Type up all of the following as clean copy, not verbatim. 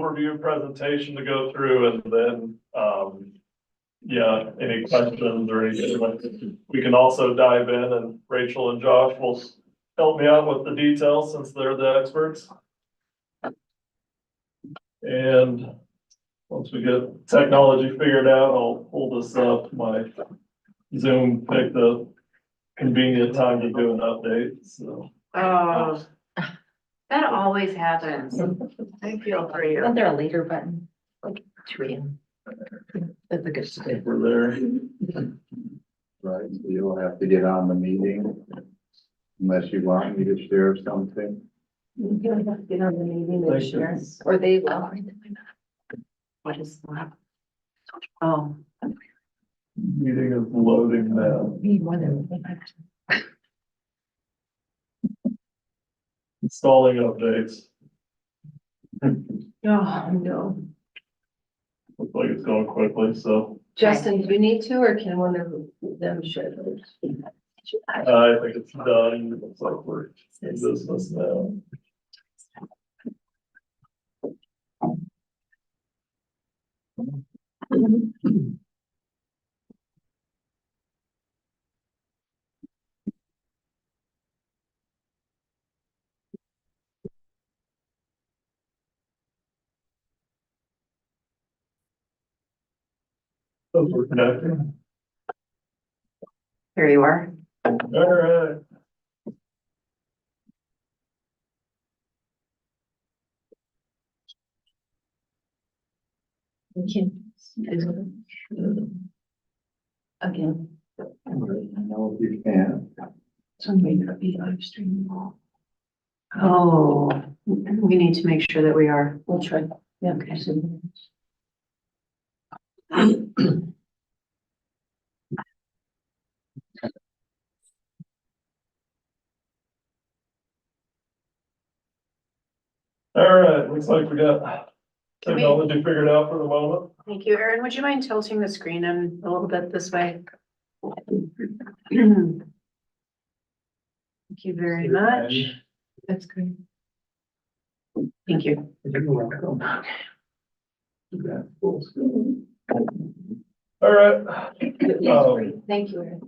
overview presentation to go through and then, yeah, any questions or anything like that. We can also dive in and Rachel and Josh will help me out with the details since they're the experts. And once we get technology figured out, I'll pull this up. My Zoom picked a convenient time to do an update, so. Oh, that always happens. I feel for you. Isn't there a later button? Like 2 a.m. That's a good I start. think we're there. Right, so you'll have to get on the meeting unless you want me to share something. You don't have to get on the meeting Thank this you. year, or they will. What is that? Oh. Meeting is loading now. Need more than. Installing updates. Oh, no. Looks like it's going quickly, so Justin, do you need to, or can one of them share those? I think it's done. It looks like we're in business now. So we're connecting. Here you are. All right. Again. I know if you can. So maybe it'll be live streaming. Oh, we need to make sure that we are. We'll try. Yeah, okay. All right, looks like we got Can we- technology figured out for the moment. Thank you, Erin. Would you mind tilting the screen in a little bit this way? Thank you very much. That's great. Thank you. All right. Thank you, Erin.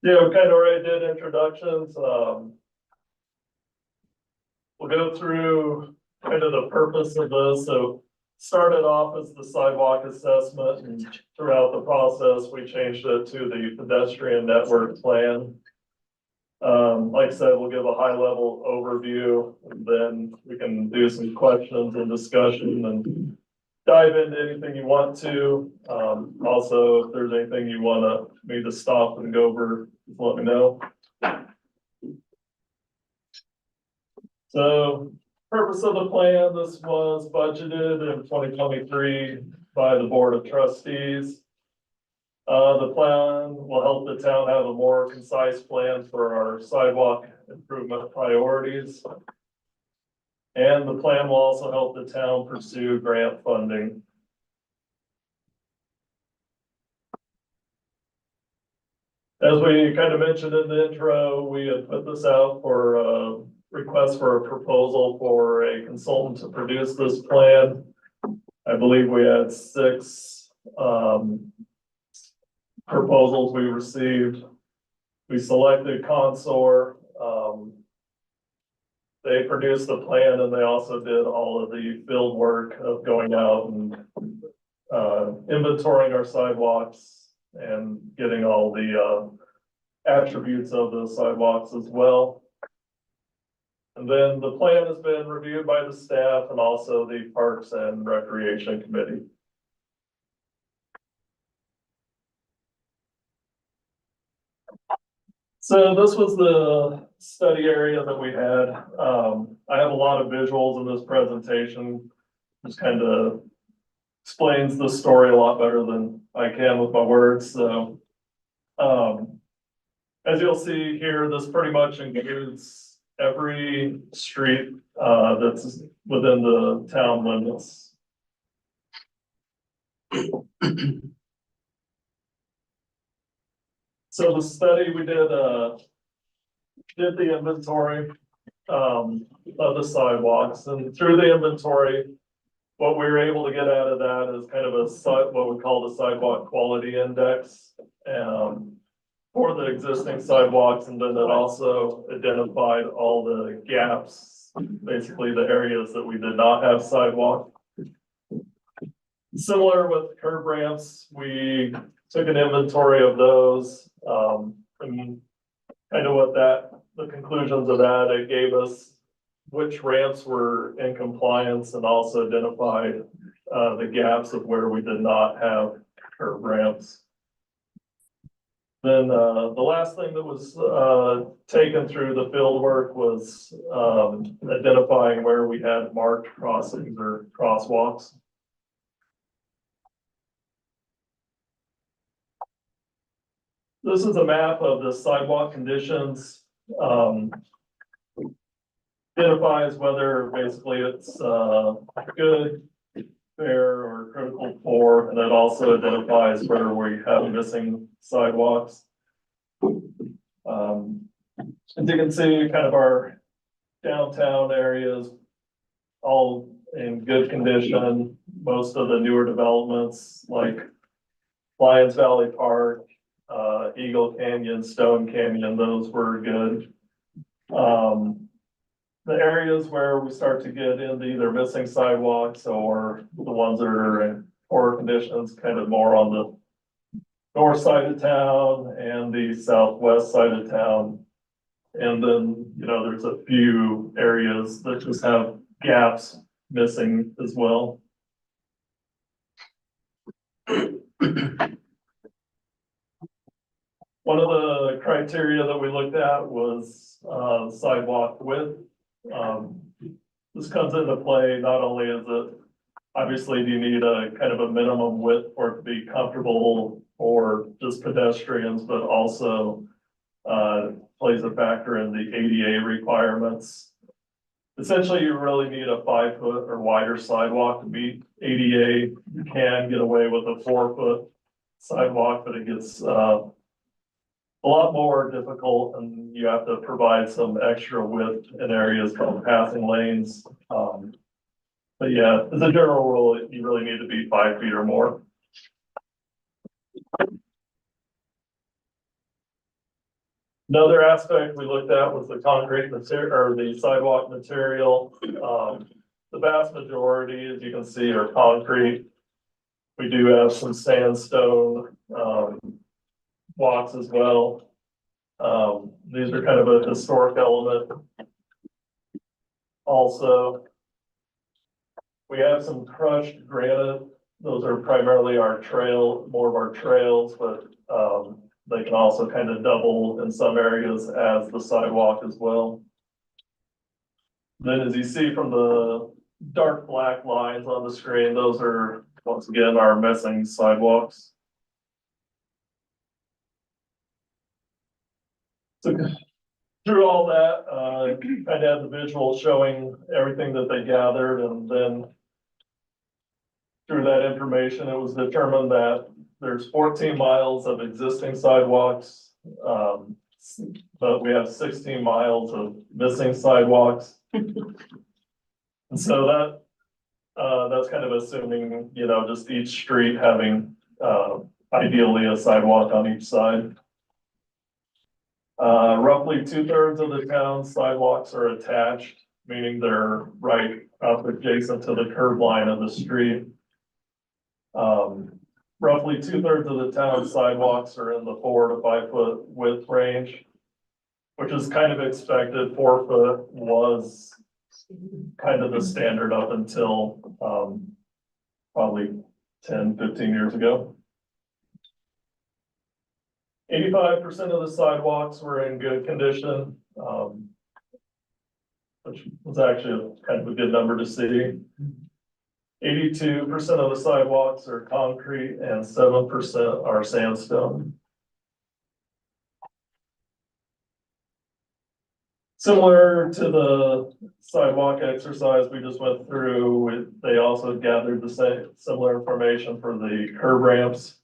Yeah, we kind of already did introductions. We'll go through kind of the purpose of this. So started off as the sidewalk assessment and throughout the process, we changed it to the pedestrian network plan. Like I said, we'll give a high level overview and then we can do some questions and discussion and dive into anything you want to. Also, if there's anything you want me to stop and go over, just let me know. So purpose of the plan, this was budgeted in 2023 by the Board of Trustees. The plan will help the town have a more concise plan for our sidewalk improvement priorities. And the plan will also help the town pursue grant funding. As we kind of mentioned in the intro, we had put this out for a request for a proposal for a consultant to produce this plan. I believe we had 6 proposals we received. We selected Consor. They produced the plan and they also did all of the field work of going out and inventorying our sidewalks and getting all the attributes of the sidewalks as well. And then the plan has been reviewed by the staff and also the Parks and Recreation Committee. So this was the study area that we had. I have a lot of visuals in this presentation. Just kind of explains the story a lot better than I can with my words. So, as you'll see here, this pretty much includes every street, that's within the town limits. So the study we did the inventory. of the sidewalks, and through the inventory, what we were able to get out of that is kind of what we call the sidewalk quality index, for the existing sidewalks, and then it also identified all the gaps, basically the areas that we did not have sidewalk. Similar with curb ramps, we took an inventory of those, and kind of the conclusions of that, it gave us which ramps were in compliance and also identified, the gaps of where we did not have curb ramps. Then, the last thing that was, taken through the field work was, identifying where we had marked crossings or crosswalks. This is a map of the sidewalk conditions, identifies whether basically it's, good, fair, or critical poor, and it also identifies where we have missing sidewalks. As you can see, kind of our downtown areas, all in good condition. Most of the newer developments like Lions Valley Park, Eagle Canyon, Stone Canyon, those were good. The areas where we start to get into either missing sidewalks or the ones that are in poor conditions, kind of more on the north side of town and the southwest side of town. And then, there's a few areas that just have gaps missing as well. One of the criteria that we looked at was, sidewalk width. This comes into play, not only is it, obviously, do you need a kind of a minimum width for it to be comfortable for just pedestrians, but also, plays a factor in the ADA requirements. Essentially, you really need a 5-foot or wider sidewalk to meet ADA. You can get away with a 4-foot sidewalk, but it gets, a lot more difficult, and you have to provide some extra width in areas called passing lanes. But yeah, as a general rule, you really need to be 5 feet or more. Another aspect we looked at was the concrete material or the sidewalk material. The vast majority, as you can see, are concrete. We do have some sandstone, walks as well. These are kind of a historic element. Also, we have some crushed granite. Those are primarily more of our trails, but they can also kind of double in some areas as the sidewalk as well. Then as you see from the dark black lines on the screen, those are once again our missing sidewalks. So through all that, kind of had the visual showing everything that they gathered, and then through that information, it was determined that there's 14 miles of existing sidewalks, but we have 16 miles of missing sidewalks. And so that's kind of assuming, just each street having, ideally a sidewalk on each side. Roughly 2/3 of the town's sidewalks are attached, meaning they're right up adjacent to the curb line of the street. Roughly 2/3 of the town's sidewalks are in the 4 to 5 foot width range, which is kind of expected. 4 foot was kind of the standard up until, probably 10, 15 years ago. 85% of the sidewalks were in good condition, which was actually kind of a good number to see. 82% of the sidewalks are concrete and 7% are sandstone. Similar to the sidewalk exercise we just went through, they also gathered the same similar information for the curb ramps.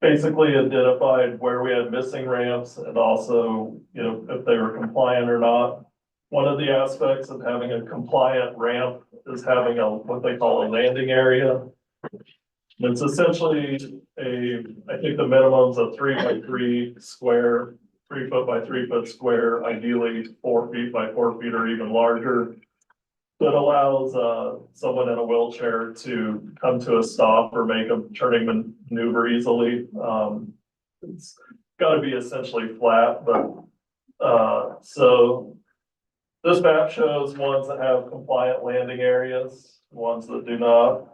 basically identified where we had missing ramps and also, you know, if they were compliant or not. One of the aspects of having a compliant ramp is having a, what they call a landing area. It's essentially I think the minimum's a 3x3 square, 3 foot by 3 foot square, ideally 4 feet by 4 feet or even larger. That allows, someone in a wheelchair to come to a stop or make a turning maneuver easily. It's gotta be essentially flat, but, so this map shows ones that have compliant landing areas, ones that do not.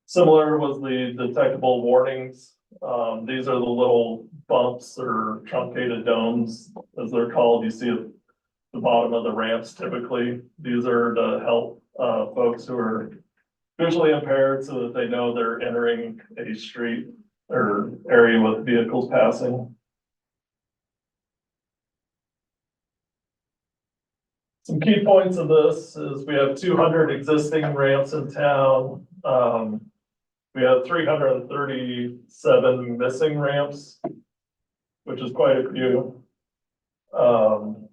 Similar was the detectable warnings. These are the little bumps or truncated domes, as they're called. You see at the bottom of the ramps typically. These are to help, folks who are visually impaired so that they know they're entering a street or area with vehicles passing. Some key points of this is we have 200 existing ramps in town. We have 337 missing ramps, which is quite a few. 70%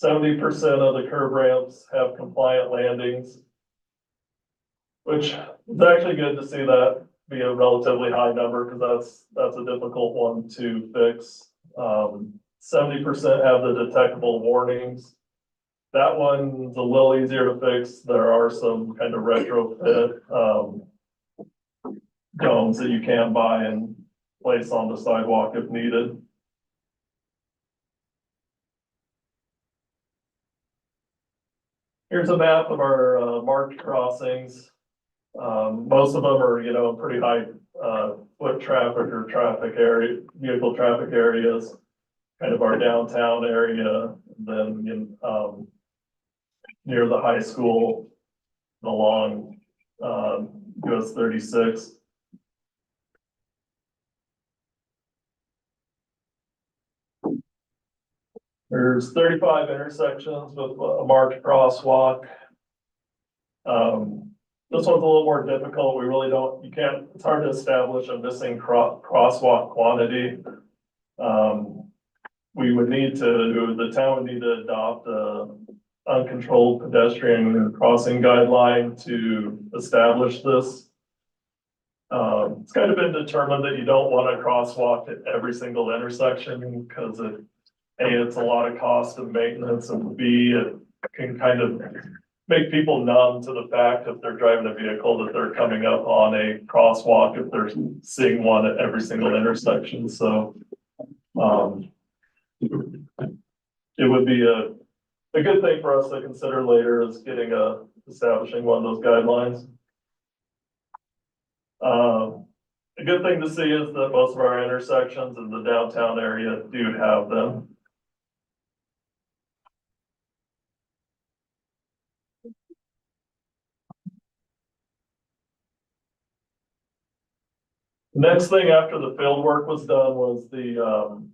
of the curb ramps have compliant landings, which is actually good to see that be a relatively high number because that's a difficult one to fix. 70% have the detectable warnings. That one's a little easier to fix. There are some kind of retrofit domes that you can buy and place on the sidewalk if needed. Here's a map of our marked crossings. Most of them are, you know, pretty high foot traffic or traffic area, vehicle traffic areas. Kind of our downtown area, then near the high school along US 36. There's 35 intersections with a marked crosswalk. This one's a little more difficult. We really don't, it's hard to establish a missing crosswalk quantity. The town would need to adopt a uncontrolled pedestrian crossing guideline to establish this. It's kind of been determined that you don't want a crosswalk at every single intersection because it's a lot of cost of maintenance, and B, it can kind of make people numb to the fact if they're driving a vehicle that they're coming up on a crosswalk if they're seeing one at every single intersection. So, it would be a good thing for us to consider later is establishing one of those guidelines. A good thing to see is that most of our intersections in the downtown area do have them. Next thing after the field work was done was doing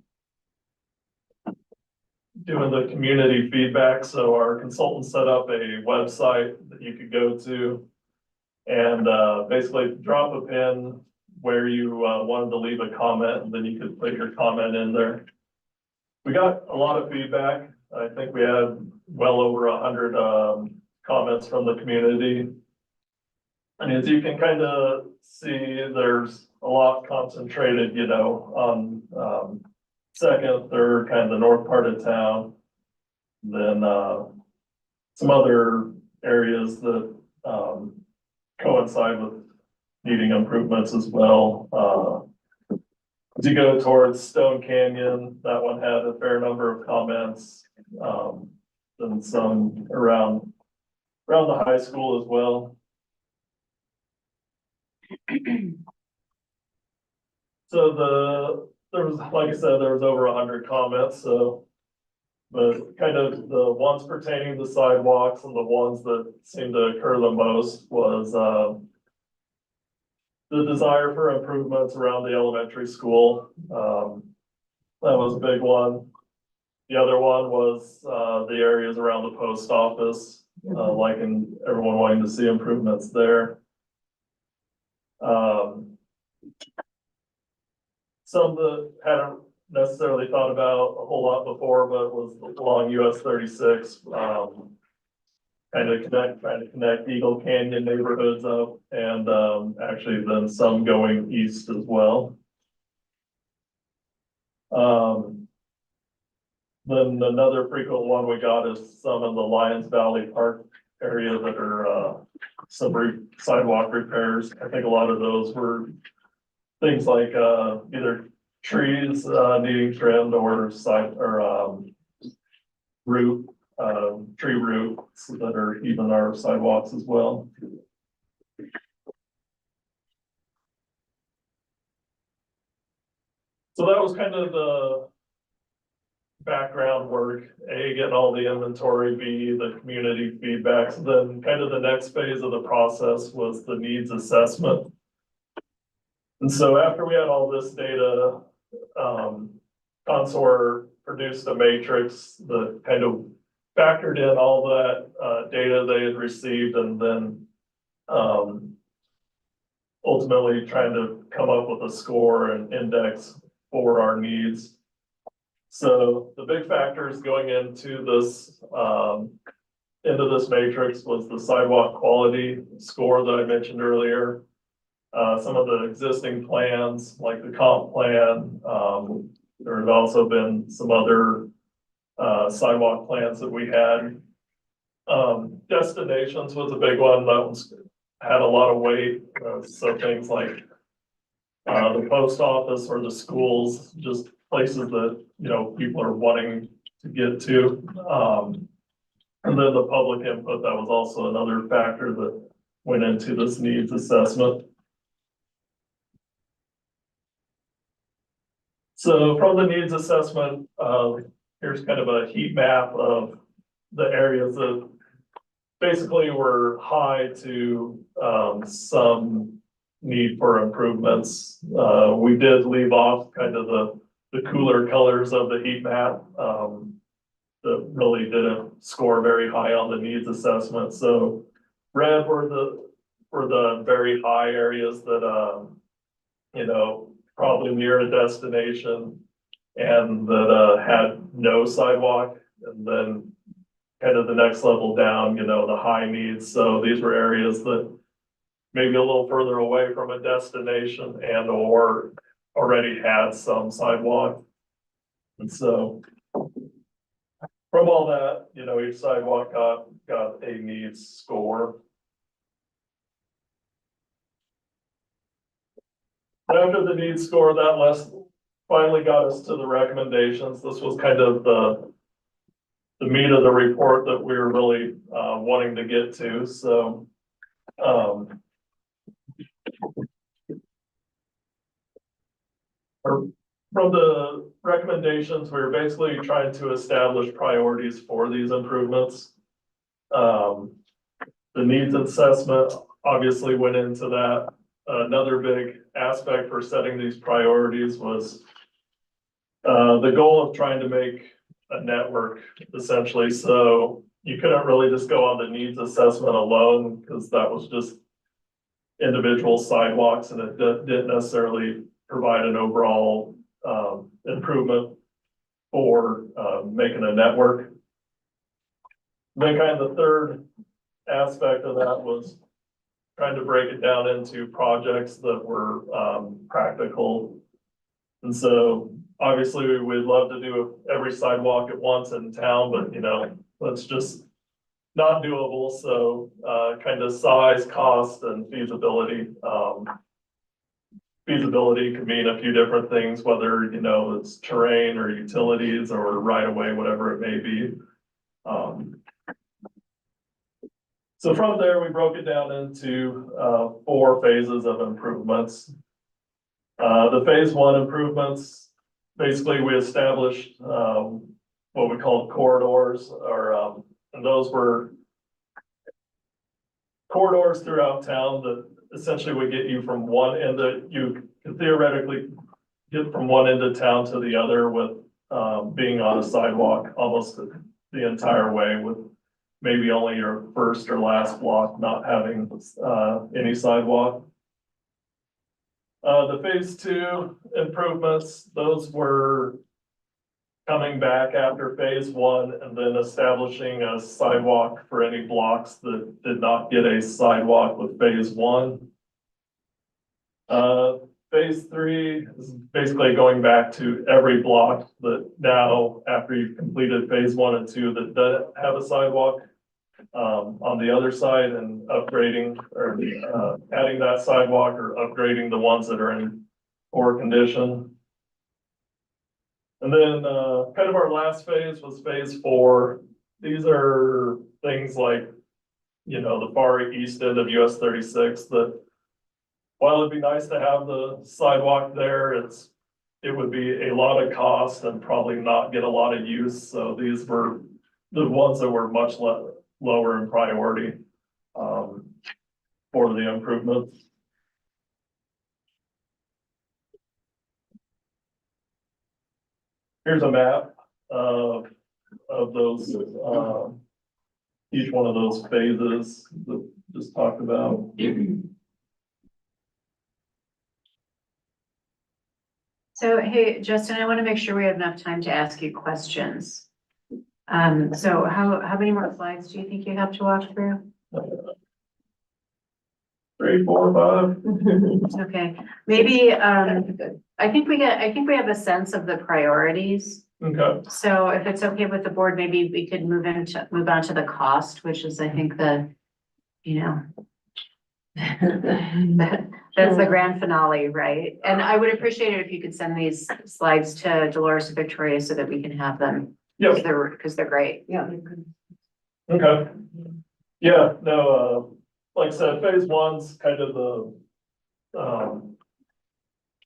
the community feedback. So our consultant set up a website that you could go to and basically drop a pin where you wanted to leave a comment, and then you could put your comment in there. We got a lot of feedback. I think we had well over 100 comments from the community. And as you can kind of see, there's a lot concentrated, you know, on second, third, kind of the north part of town. Then some other areas that coincide with needing improvements as well. As you go towards Stone Canyon, that one had a fair number of comments, and some around the high school as well. So there was, like I said, there was over 100 comments, so, but kind of the ones pertaining to sidewalks and the ones that seemed to occur the most was, the desire for improvements around the elementary school. That was a big one. The other one was, the areas around the post office, everyone wanting to see improvements there. Um, some that hadn't necessarily thought about a whole lot before, but was along US 36. Trying to connect Eagle Canyon neighborhoods up, and actually then some going east as well. Then another frequent one we got is some in the Lions Valley Park area that are some sidewalk repairs. I think a lot of those were things like either trees needing trimmed or root tree roots that are even our sidewalks as well. So that was kind of the background work, A, getting all the inventory, B, the community feedbacks. Then kind of the next phase of the process was the needs assessment. And so after we had all this data, Consor produced a matrix that kind of factored in all that data they had received, and then ultimately trying to come up with a score and index for our needs. So the big factors going into this matrix was the sidewalk quality score that I mentioned earlier. Some of the existing plans, like the comp plan, there had also been some other sidewalk plans that we had. Destinations was a big one that had a lot of weight. So things like the post office or the schools, just places that, people are wanting to get to. And then the public input, that was also another factor that went into this needs assessment. So from the needs assessment, here's kind of a heat map of the areas that basically were high to some need for improvements. We did leave off kind of the cooler colors of the heat map that really didn't score very high on the needs assessment. So red were the very high areas that probably near a destination and that had no sidewalk. And then kind of the next level down, the high needs. So these were areas that maybe a little further away from a destination and or already had some sidewalk. And so from all that, each sidewalk got a needs score. After the needs score, that list finally got us to the recommendations. This was kind of the meat of the report that we were really wanting to get to. So from the recommendations, we were basically trying to establish priorities for these improvements. The needs assessment obviously went into that. Another big aspect for setting these priorities was the goal of trying to make a network, essentially. So you couldn't really just go on the needs assessment alone, because that was just individual sidewalks and it didn't necessarily provide an overall improvement for making a network. Then kind of the third aspect of that was trying to break it down into projects that were practical. And so obviously we would love to do every sidewalk at once in town, but that's just not doable. So kind of size, cost, and feasibility. Feasibility could mean a few different things, whether it's terrain or utilities or right of way, whatever it may be. So from there, we broke it down into 4 phases of improvements. The phase 1 improvements, basically we established what we called corridors, or and those were corridors throughout town that essentially would get you from one end you could theoretically get from one end of town to the other with being on a sidewalk almost the entire way, with maybe only your first or last block not having any sidewalk. The phase two improvements, those were coming back after phase one and then establishing a sidewalk for any blocks that did not get a sidewalk with phase one. Phase three is basically going back to every block that now, after you've completed phase one and two, that doesn't have a sidewalk. On the other side and upgrading or, adding that sidewalk or upgrading the ones that are in poor condition. And then, kind of our last phase was phase four. These are things like, you know, the far east end of US 36 that while it'd be nice to have the sidewalk there, it would be a lot of cost and probably not get a lot of use. So these were the ones that were much lower in priority, for the improvements. Here's a map of those, each one of those phases that just talked about. So, hey, Justin, I want to make sure we have enough time to ask you questions. So how many more slides do you think you have to walk through? 3, 4, 5. Okay, maybe, I think we have a sense of the priorities. Okay, So if it's okay with the board, maybe we could move on to the cost, which is, I think, the, you know. That's the grand finale, right? And I would appreciate it if you could send these slides to Dolores and Victoria so that we can have them. yep, Because they're great. Yeah. okay. Yeah, no, like I said, phase one's kind of the,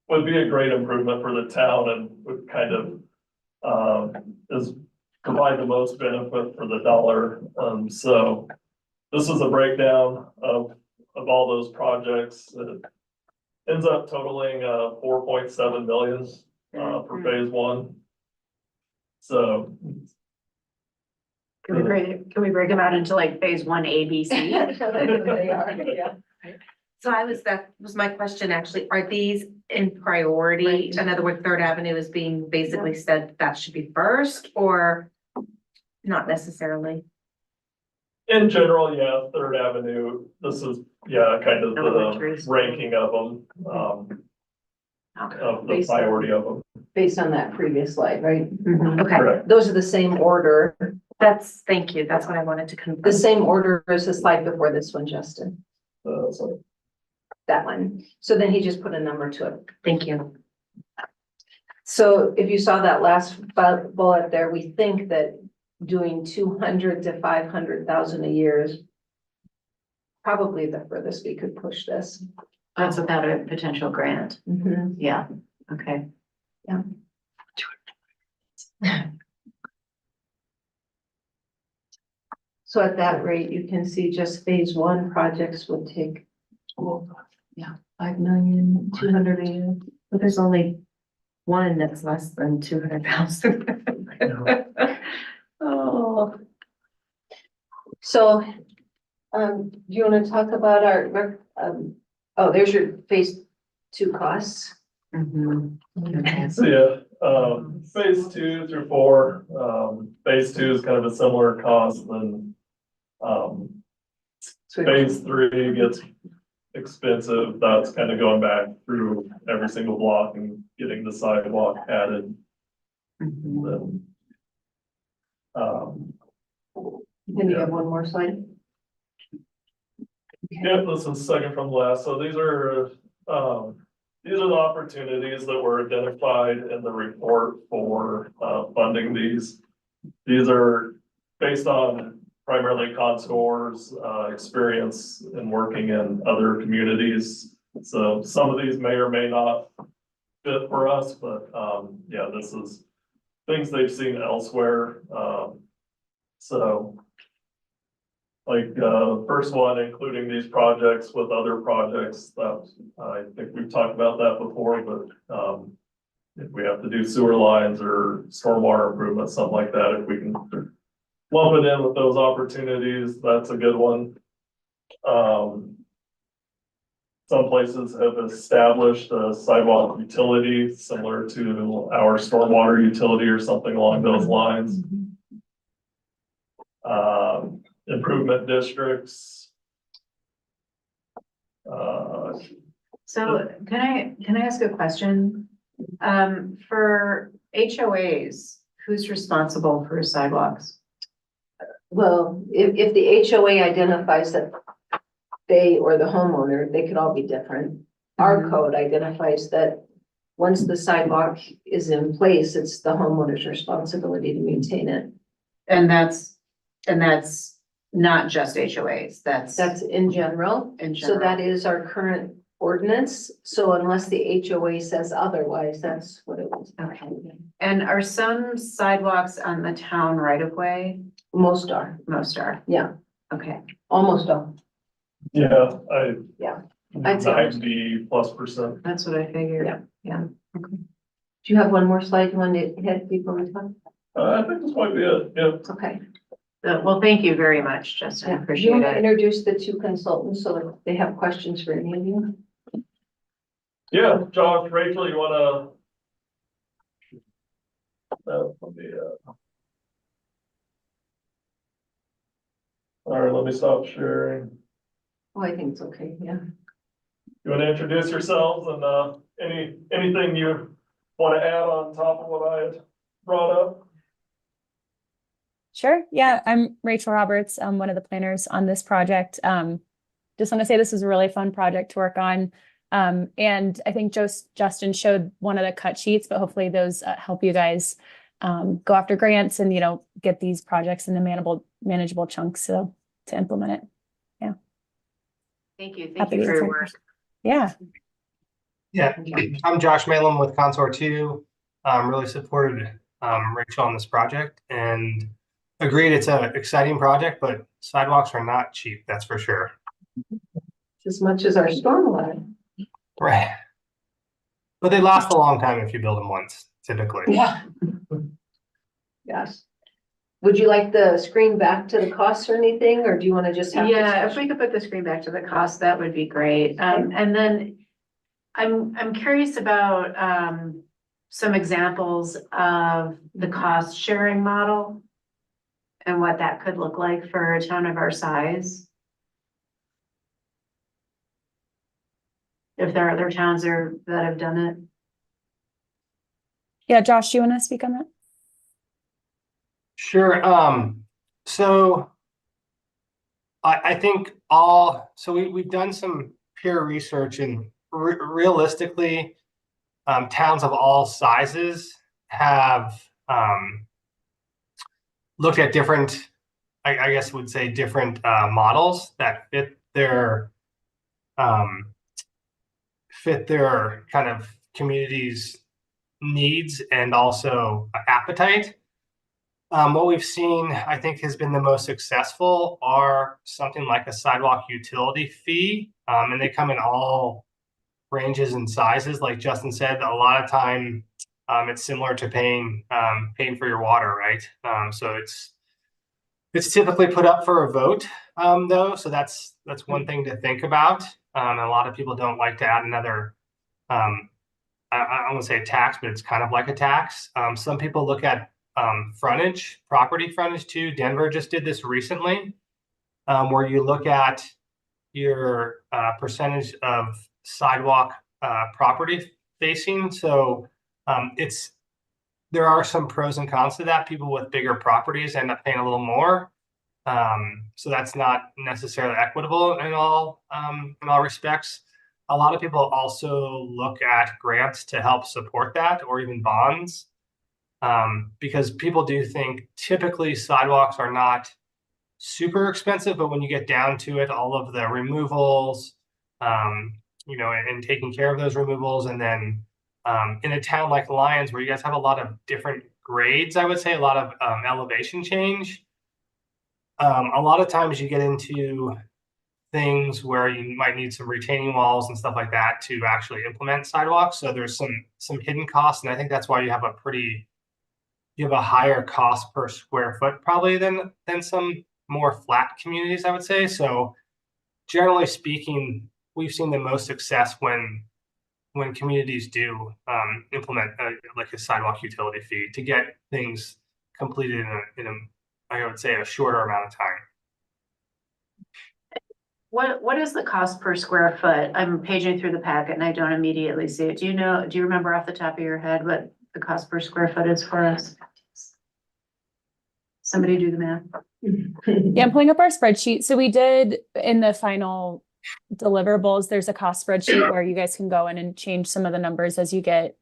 would be a great improvement for the town and would kind of, is provide the most benefit for the dollar. So this is a breakdown of all those projects. It ends up totaling, 4.7 million, for phase one. So. Can we break them out into like phase one, A, B, C? They are, yeah. So that was my question, actually. Are these in priority? Right. In other words, Third Avenue is being basically said that should be first or not necessarily? In general, yeah, Third Avenue, this is, yeah, kind of the Elementaries. ranking of them, of the priority of them. Based on that previous slide, right? Okay, Correct. Those are the same order, thank you. That's what I wanted to the confirm. same order as the slide before this one, Justin, So, that one. So then he just put a number to it. Thank you. So if you saw that last bullet there, we think that doing 200 to 500,000 a year is probably the furthest we could push this. That's without a potential grant. Mhm. Yeah, okay. So at that rate, you can see just phase one projects would take, 5,200,000 a year. But there's only one that's less than 200,000. Oh, So, do you want to talk about our, oh, there's your phase two costs. okay. so yeah, phase 2 through 4, phase 2 is kind of a similar cost than, phase 3 gets expensive. That's kind of going back through every single block and getting the sidewalk added. Then, Then you have one more slide. yeah, this is second from last. So these are the opportunities that were identified in the report for, funding these. These are based on primarily Contour's, experience in working in other communities. So some of these may or may not fit for us, but, yeah, this is things they've seen elsewhere. So like, first one, including these projects with other projects that, I think we've talked about that before, but, if we have to do sewer lines or stormwater improvements, something like that, if we can lump it in with those opportunities, that's a good one. Some places have established a sidewalk utility similar to our stormwater utility or something along those lines. Improvement districts. So can I ask a question? For HOAs, who's responsible for sidewalks? Well, if the HOA identifies that they or the homeowner, they could all be different. Our code identifies that once the sidewalk is in place, it's the homeowner's responsibility to maintain it. And that's not just HOAs, That's in general. in So general. that is our current ordinance. So unless the HOA says otherwise, that's what it was. Okay. And are some sidewalks on the town right of way? Most are, Most are. yeah, Okay. almost all. Yeah, I'd say most. 90+%. That's what I figured. Yeah. Yeah. Do you have one more slide you want to hit before we talk? I think this might be it, yeah. Okay. Well, thank you very much, Justin. I Yeah. Do you appreciate want to it. introduce the two consultants so that they have questions for any of you? Yeah, Josh, Rachel, you wanna? Let me, all right, let me stop sharing. Oh, I think it's okay, yeah. You wanna introduce yourselves and, anything you wanna add on top of what I had brought up? Sure. Yeah, I'm Rachel Roberts. I'm one of the planners on this project. Just want to say this was a really fun project to work on. And I think Justin showed one of the cut sheets, but hopefully those help you guys go after grants and, get these projects into manageable chunks to implement it. Thank you. Thank Happy you to for your answer work. questions. Yeah. Yeah, I'm Josh Malum with Consort 2. Really supported Rachel on this project and agreed it's an exciting project, but sidewalks are not cheap, that's for sure. As much as our stormwater. Right. But they last a long time if you build them once, typically. Yeah. Yes. Would you like the screen back to the costs or anything, or do you want to just have? Yeah, if we could put the screen back to the cost, that would be great. And then I'm curious about some examples of the cost sharing model and what that could look like for a town of our size. If there are other towns that have done it. Yeah, Josh, do you want to speak on that? Sure. So I think we've done some peer research and realistically, towns of all sizes have looked at different, I guess would say different models that fit their kind of community's needs and also appetite. What we've seen, I think, has been the most successful are something like a sidewalk utility fee, and they come in all ranges and sizes. Like Justin said, a lot of time it's similar to paying for your water, right? So it's typically put up for a vote, though. So that's one thing to think about. A lot of people don't like to add another. I won't say a tax, but it's kind of like a tax. Some people look at property frontage too. Denver just did this recently, where you look at your percentage of sidewalk property facing. So there are some pros and cons to that. People with bigger properties end up paying a little more. So that's not necessarily equitable in all respects. A lot of people also look at grants to help support that, or even bonds, because people do think typically sidewalks are not super expensive, but when you get down to it, all of the removals, and taking care of those removals, and then in a town like Lyons, where you guys have a lot of different grades, I would say a lot of elevation change. A lot of times you get into things where you might need some retaining walls and stuff like that to actually implement sidewalks. So there's some hidden costs, and I think that's why you have a higher cost per square foot probably than some more flat communities, I would say. So generally speaking, we've seen the most success when communities do implement like a sidewalk utility fee to get things completed in a I would say a shorter amount of time. What is the cost per square foot? I'm paging through the packet and I don't immediately see it. Do you remember off the top of your head what the cost per square foot is for us? Somebody do the math. Yeah, I'm pulling up our spreadsheet. So we did in the final deliverables, there's a cost spreadsheet where you guys can go in and change some of the numbers as you get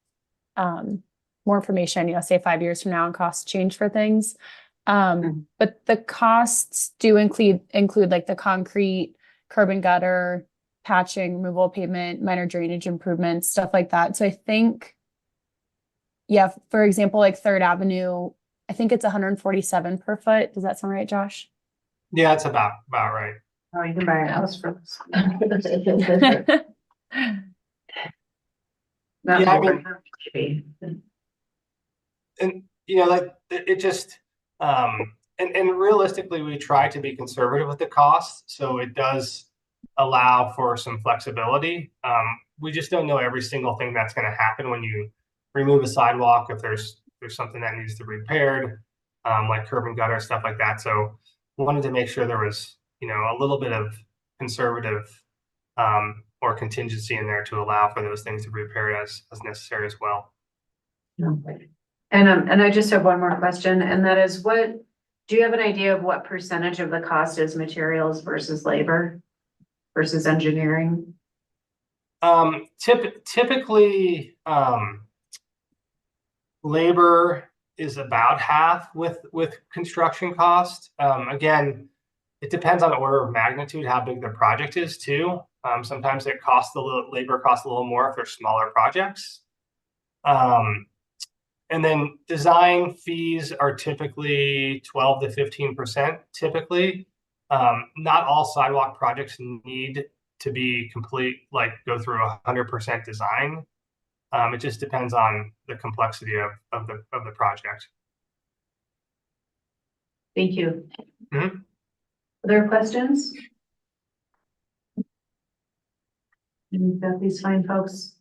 more information, say 5 years from now and costs change for things. But the costs do include like the concrete, curb and gutter, patching, removal of pavement, minor drainage improvements, stuff like that. So I think, yeah, for example, like Third Avenue, I think it's 147 per foot. Does that sound right, Josh? Yeah, it's about right. Oh, you can buy a house for this. Not Yeah, I more, mean- maybe. And like it just and realistically we try to be conservative with the cost, so it does allow for some flexibility. We just don't know every single thing that's going to happen when you remove a sidewalk, if there's something that needs to be repaired, like curb and gutter, stuff like that. So we wanted to make sure there was a little bit of conservative or contingency in there to allow for those things to be repaired as necessary as well. And I just have one more question, and that is do you have an idea of what percentage of the cost is materials versus labor versus engineering? Typically, labor is about half with construction cost. Again, it depends on the order of magnitude, how big the project is too. Sometimes labor costs a little more if they're smaller projects. And then design fees are typically 12 to 15%. Typically, not all sidewalk projects need to be complete, like go through 100% design. It just depends on the complexity of the project. Thank you. Mhm. Other questions? You've got these fine folks.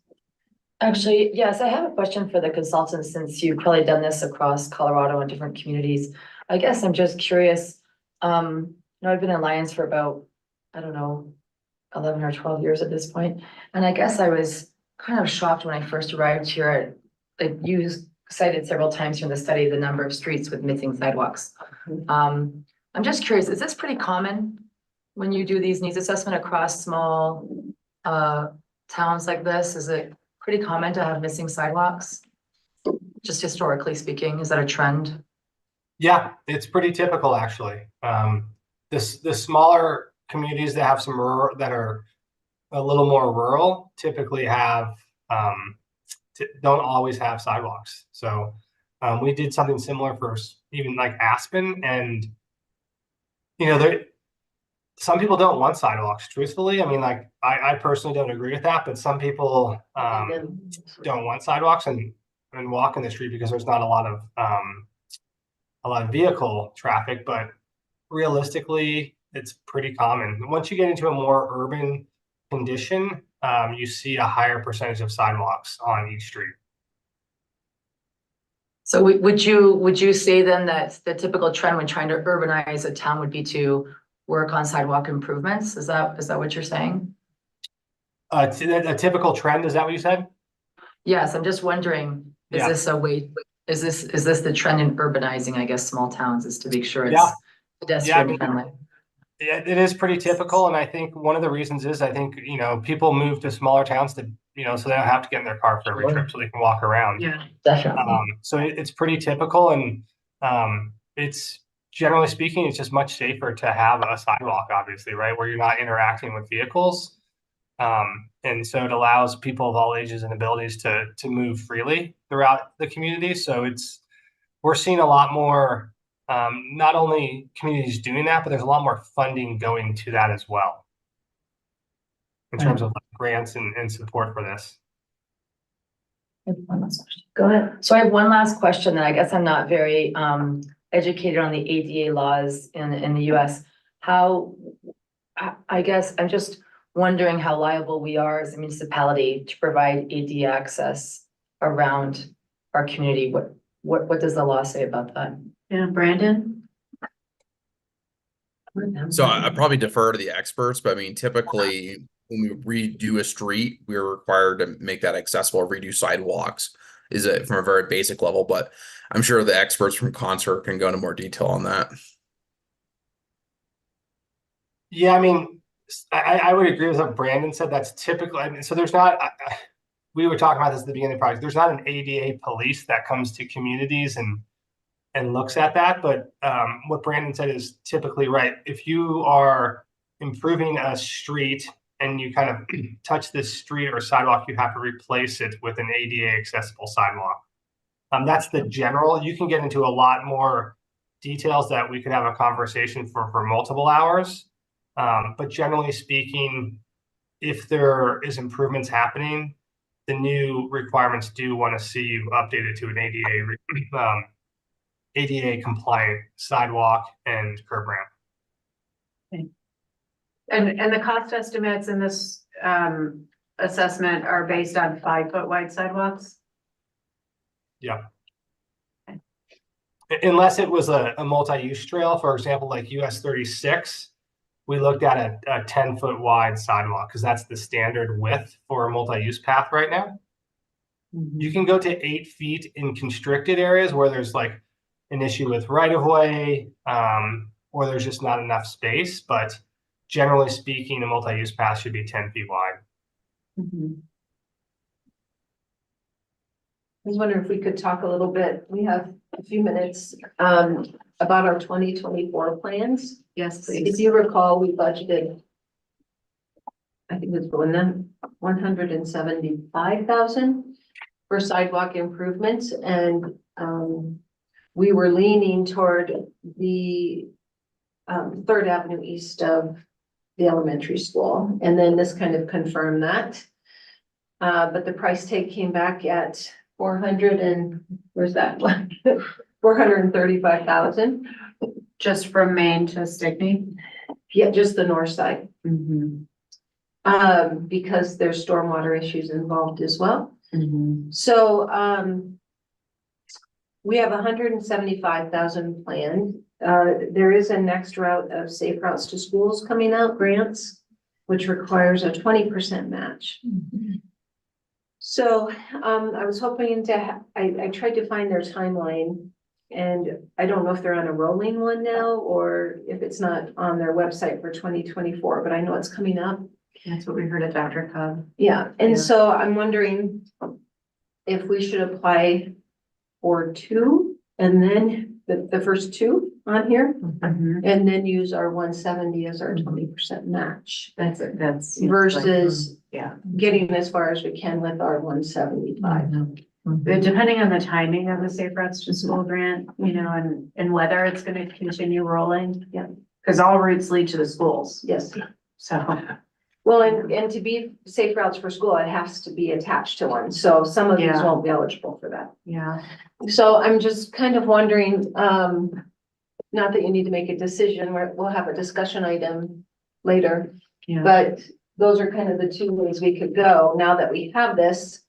Actually, yes, I have a question for the consultant, since you've probably done this across Colorado and different communities. I guess I'm just curious. I've been in Lions for about, I don't know, 11 or 12 years at this point. And I guess I was kind of shocked when I first arrived here. Like you cited several times from the study, the number of streets with missing sidewalks. I'm just curious, is this pretty common when you do these needs assessment across small towns like this? Is it pretty common to have missing sidewalks? Just historically speaking, is that a trend? Yeah, it's pretty typical actually. The smaller communities that have that are a little more rural typically have don't always have sidewalks. So we did something similar for even like Aspen, and some people don't want sidewalks. Truthfully, I mean, like I personally don't agree with that, but some people don't want sidewalks and walk in the street because there's not a lot of vehicle traffic. But realistically, it's pretty common. Once you get into a more urban condition, you see a higher percentage of sidewalks on each street. So would you say then that the typical trend when trying to urbanize a town would be to work on sidewalk improvements? Is that what you're saying? A typical trend, is that what you said? Yes, I'm just wondering, is Yeah. this a way, is this the trend in urbanizing, I guess, small towns, is to make sure it's Yeah. pedestrian Yeah, friendly? It is pretty typical, and I think one of the reasons is people move to smaller towns to so they don't have to get in their car for every trip, so they can walk around. Yeah. Definitely. So it's pretty typical, and it's generally speaking, it's just much safer to have a sidewalk, obviously, right, where you're not interacting with vehicles, and so it allows people of all ages and abilities to move freely throughout the community. So we're seeing a lot more. Not only communities doing that, but there's a lot more funding going to that as well in terms of grants and support for this. Go ahead. So I have one last question that I guess I'm not very educated on the ADA laws in the US. I guess I'm just wondering how liable we are as a municipality to provide AD access around our community. What does the law say about that? Yeah, Brandon? So I'd probably defer to the experts, but I mean, typically when we redo a street, we're required to make that accessible, redo sidewalks. Is it from a very basic level, but I'm sure the experts from Concert can go into more detail on that. Yeah, I mean, I would agree with what Brandon said. That's typical. I mean, so there's not, we were talking about this at the beginning of the project. There's not an ADA police that comes to communities and looks at that. But what Brandon said is typically right. If you are improving a street and you kind of touch this street or sidewalk, you have to replace it with an ADA accessible sidewalk. That's the general. You can get into a lot more details that we could have a conversation for multiple hours. But generally speaking, if there is improvements happening, the new requirements do want to see you updated to an ADA compliant sidewalk and curb ramp. And the cost estimates in this assessment are based on 5-foot wide sidewalks? Yeah. Okay. Unless it was a multi-use trail, for example, like US 36, we looked at a 10-foot wide sidewalk because that's the standard width for a multi-use path right now. Mm-hmm. You can go to 8 feet in constricted areas where there's like an issue with right-of-way, or there's just not enough space. But generally speaking, a multi-use path should be 10 feet wide. Mm-hmm. I was wondering if we could talk a little bit, we have a few minutes, about our 2024 plans. Yes, please. If you recall, we budgeted, I think it's 175,000 for sidewalk improvements, and we were leaning toward the 3rd Avenue east of the elementary school, and then this kind of confirmed that. But the price tag came back at 435,000. Just from Maine to Stickney? Yeah, just the north side. Mm-hmm. Because there's stormwater issues involved as well. Mm-hmm. So, we have 175,000 planned. There is a next route of Safe Routes to Schools coming out, grants, which requires a 20% match. Mm-hmm. So, I was hoping to, I tried to find their timeline, and I don't know if they're on a rolling one now or if it's not on their website for 2024, but I know it's coming up. That's what we heard at Dr. Cobb. Yeah, and Yeah. so I'm wondering if we should apply for 2 and then the first 2 on here, Mm-hmm. and then use our 170 as our 20% match. That's Versus yeah. getting as far as we can with our 175. But depending on the timing of the Safe Routes to School grant, you know, and whether it's gonna continue rolling. Yeah. Cause all routes lead to the schools, Yes. so. Well, and to be Safe Routes for School, it has to be attached to one. So some of these Yeah. won't be eligible for that. Yeah. So I'm just kind of wondering, not that you need to make a decision, we'll have a discussion item later. Yeah. But those are kind of the 2 ways we could go. Now that we have this,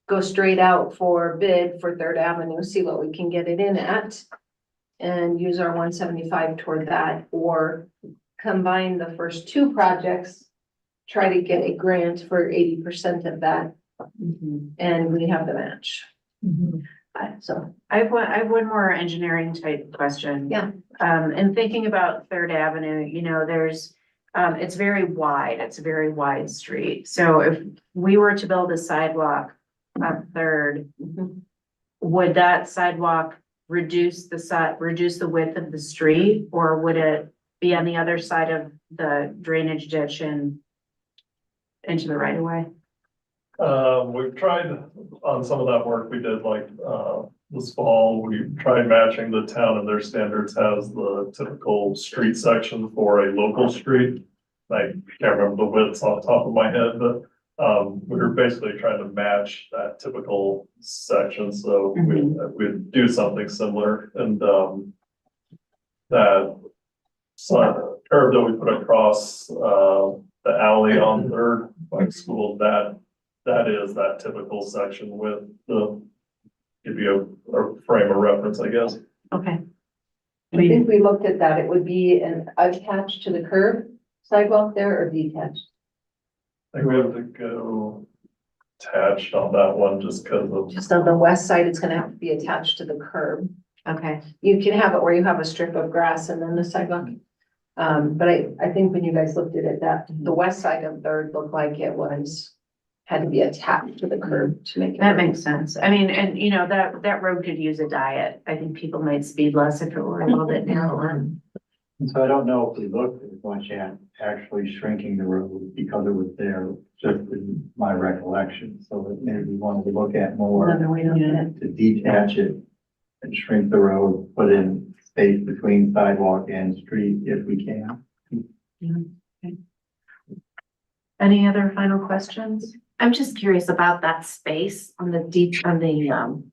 go straight out for bid for 3rd Avenue, see what we can get it in at. And use our 175 toward that, or combine the first 2 projects, try to get a grant for 80% of that, Mhm. and we have the match. Mhm. So, I have one more engineering type question. Yeah. In thinking about 3rd Avenue, you know, there's, it's very wide, it's a very wide street. So if we were to build a sidewalk on 3rd, would that sidewalk reduce the width of the street? Or would it be on the other side of the drainage ditch and into the right of way? We've tried on some of that work we did like, this fall, we tried matching the town and their standards has the typical street section for a local street. I can't remember the widths off the top of my head, but, we were basically trying to match that typical section, so we'd do something similar, and, that curve that we put across, the alley on Third by the school, that is that typical section with the, give you a frame of reference, I guess. Okay. I think we looked at that. It would be an attached to the curb sidewalk there or detached? I think we have to go attached on that one just because of, Just on the west side, it's gonna have to be attached to the curb. Okay, You can have it where you have a strip of grass and then the sidewalk. But I think when you guys looked at it, that the west side of Third looked like it had to be attached to the curb to make it. that makes sense. I mean, and you know, that road could use a diet. I think people might speed less if it were a little bit narrower. And so I don't know if we looked at much at actually shrinking the road because it was there, just in my recollection. So that maybe we wanted to look at more Another way to look at it. to detach it and shrink the road, put in space between sidewalk and street if we can. Any other final questions? I'm just curious about that space on the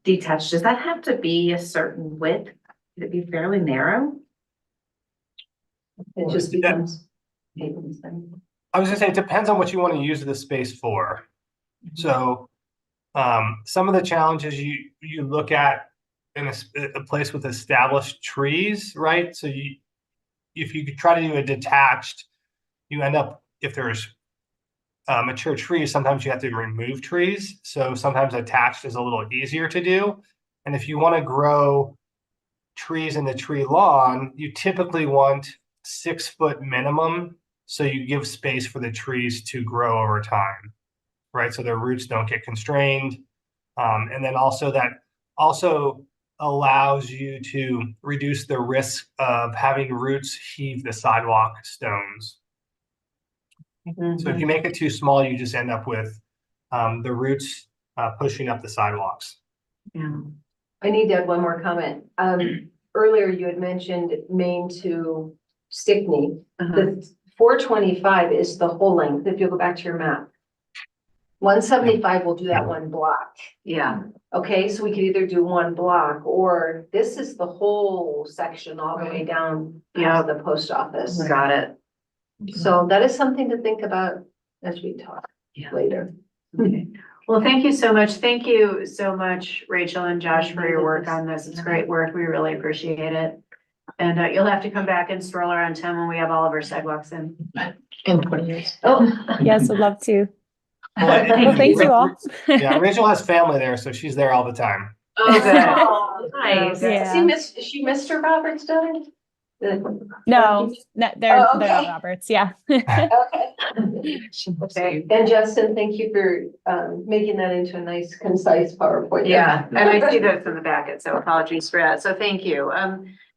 detached. Does that have to be a certain width? Could it be fairly narrow? It just becomes. I was gonna say, it depends on what you want to use the space for. So, some of the challenges you look at in a place with established trees, right? So if you could try to do a detached, you end up, if there's mature trees, sometimes you have to remove trees. So sometimes attached is a little easier to do. And if you want to grow trees in the tree lawn, you typically want 6 foot minimum. So you give space for the trees to grow over time, right? So their roots don't get constrained. And then also that also allows you to reduce the risk of having roots heave the sidewalk stones. So if you make it too small, you just end up with the roots pushing up the sidewalks. Yeah. I need to add one more comment. Earlier you had mentioned Maine to Stickney. The 425 is the whole length, if you go back to your map. 175 will do that one block. Yeah, Okay, so we could either do one block, or this is the whole section all the way down Yeah. to the post office. got it. So that is something to think about as we talk later. Okay. Well, thank you so much. Thank you so much, Rachel and Josh, for your work on this. It's great work. We really appreciate it. And you'll have to come back and stroll around town when we have all of our sidewalks in. In 20 years. Oh, Yes, would love to. Well, Thank you all. Yeah, Rachel has family there, so she's there all the time. Oh, good. nice. Yeah. She missed her Roberts done? No, they're Oh, okay. all Roberts. Yeah. Okay. Okay. And Justin, thank you for making that into a nice concise PowerPoint. Yeah, and I see this in the packet, so apologies for that. So thank you.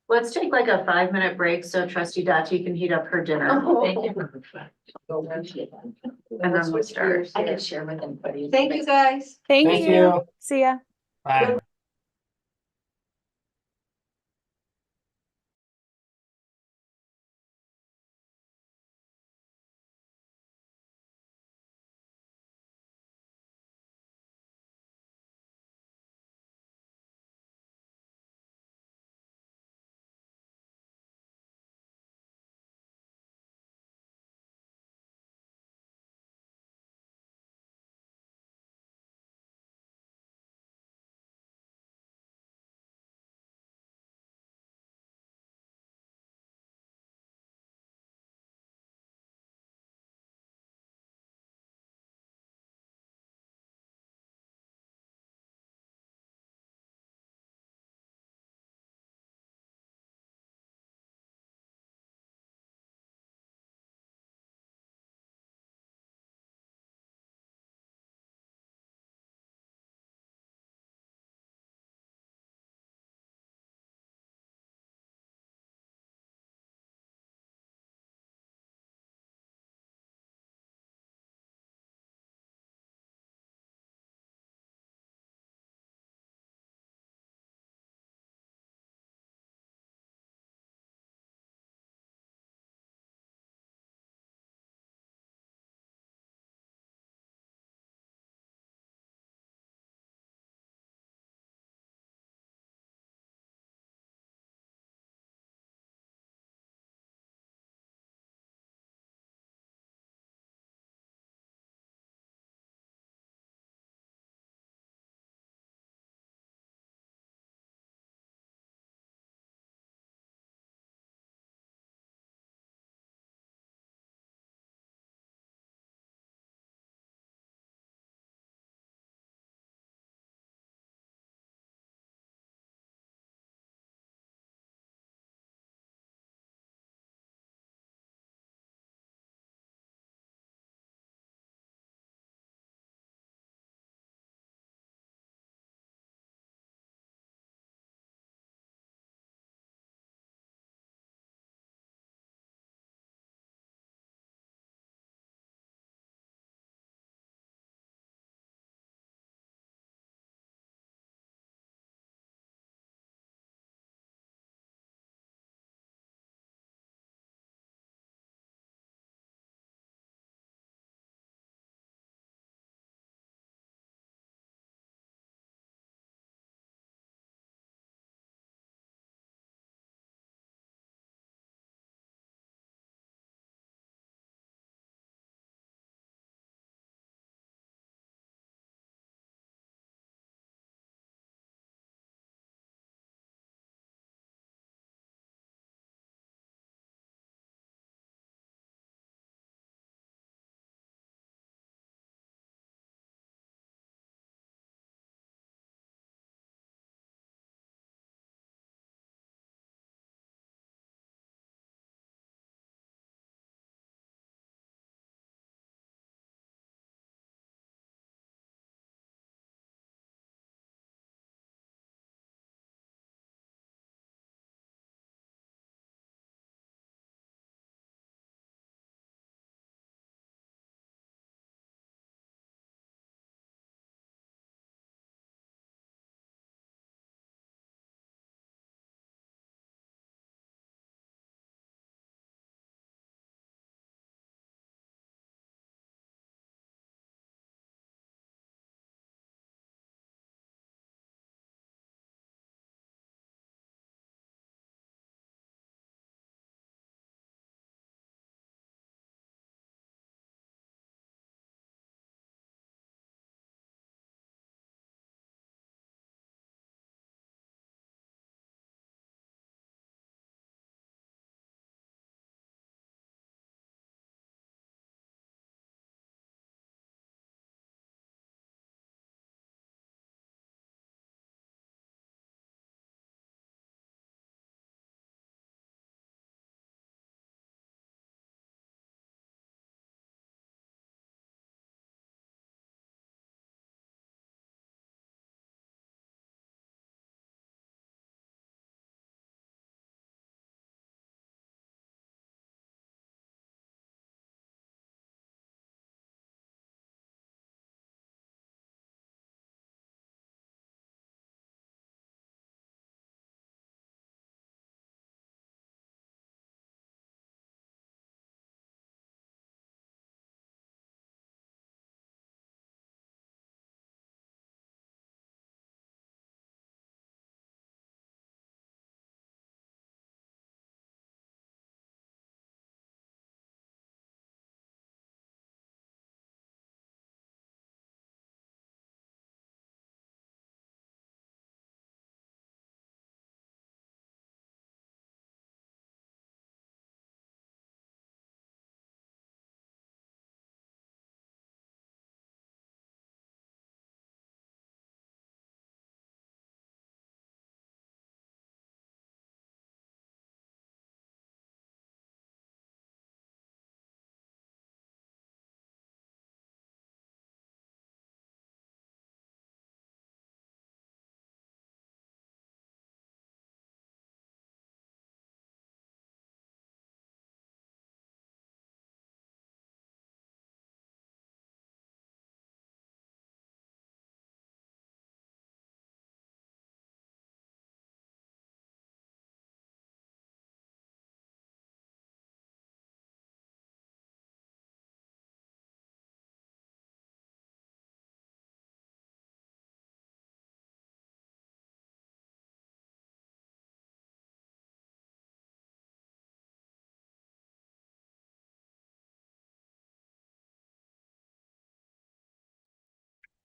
Let's take like a 5-minute break so Trustee Dati can heat up her dinner. Thank you. And then we'll start. I can share with anybody. Thank you, guys. Thank Thank you. you. See ya. Bye.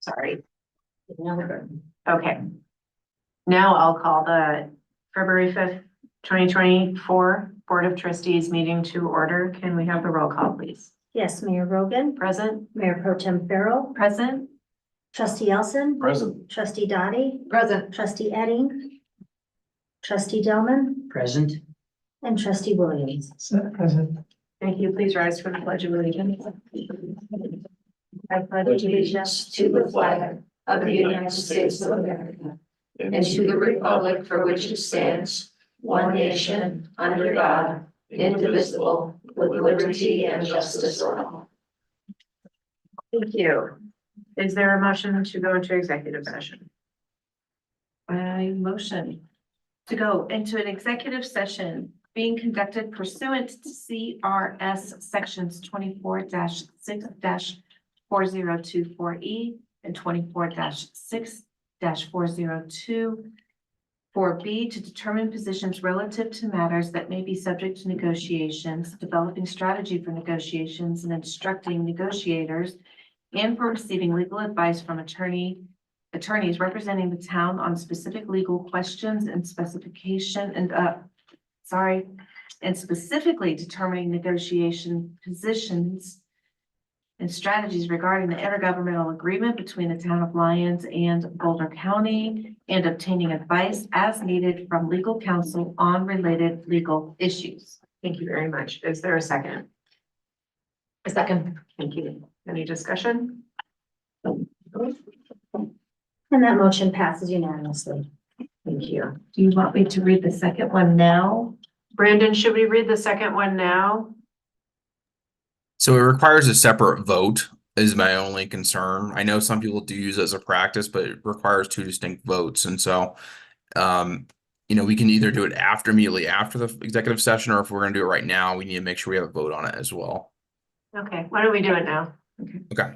Sorry. Okay. Now I'll call the February 5th, 2024 Board of Trustees meeting to order. Can we have the roll call, please? Yes, Mayor Rogan, Present? Mayor Pro Tem Farrell, Present? Trustee Elson, Present. Trustee Dottie, Present. Trustee Edding, Trustee Delman, Present. and Trustee Williams. Present. Thank you. Please rise for the Pledge of Allegiance. I pledge allegiance to the flag of the United States of America and to the republic for which it stands, one nation, under God, indivisible, with liberty and justice for all. Thank you. Is there a motion to go into executive session? I motion to go into an executive session being conducted pursuant to CRS sections 24-6-4024E and 24-6-4024B to determine positions relative to matters that may be subject to negotiations, developing strategy for negotiations, and instructing negotiators, and for receiving legal advice from attorneys representing the town on specific legal questions and specifically determining negotiation positions and strategies regarding the intergovernmental agreement between the town of Lyons and Boulder County, and obtaining advice as needed from legal counsel on related legal issues. Thank you very much. Is there a second? A second. Thank you. Any discussion? And that motion passes unanimously. Thank you. Do you want me to read the second one now? Brandon, should we read the second one now? So it requires a separate vote is my only concern. I know some people do use it as a practice, but it requires two distinct votes. And so, we can either do it immediately after the executive session, or if we're going to do it right now, we need to make sure we have a vote on it as well. Okay, why don't we do it now? Okay.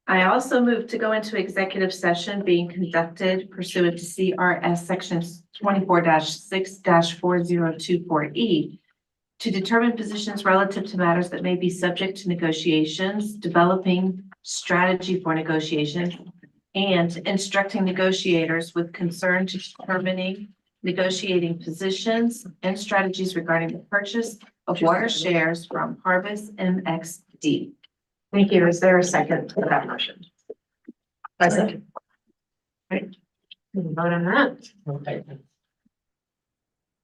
I also move to go into executive session being conducted pursuant to CRS sections 24-6-4024E to determine positions relative to matters that may be subject to negotiations, developing strategy for negotiation, and instructing negotiators with concern to determining negotiating positions and strategies regarding the purchase of water shares from Harvest MXD. Thank you. Is there a second to that motion? Present. Right. We can vote on that.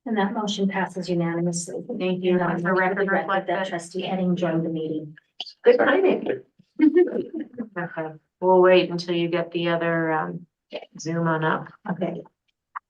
And that motion passes unanimously. Thank you. And For record, reflect that that. Trustee Edding joined the meeting. Good timing. Okay, we'll wait until you get the other Zoom on up. Okay.